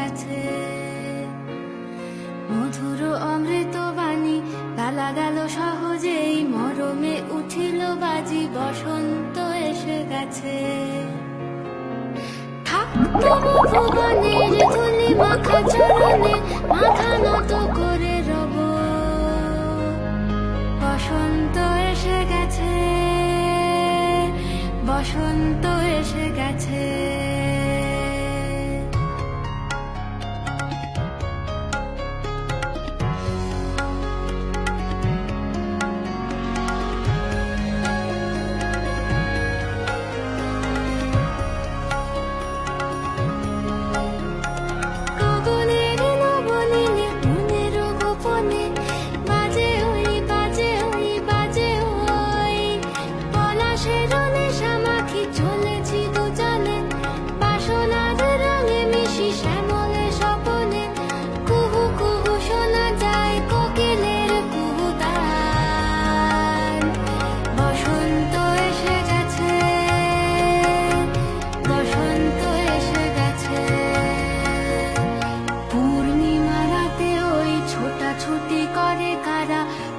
কাছে। মধুর অমৃত বাণী বেলা গেল সহজেই, মরমে উঠিল বাজি, বসন্ত এসে গেছে। তবু ভুবনের ধুলি মাখা চরণে মাথা নত করে রব, বসন্ত এসে গেছে, বসন্ত এসে গেছে।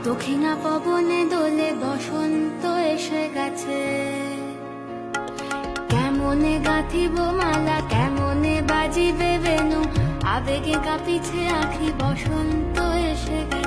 দক্ষিণা পবনে দোলে বসন্ত এসে গেছে। কেমনে গাঁথিব মালা, কেমনে বাজিবে বেনু, আবেগে কাঁপিছে আঁখি, বসন্ত এসে গেছে।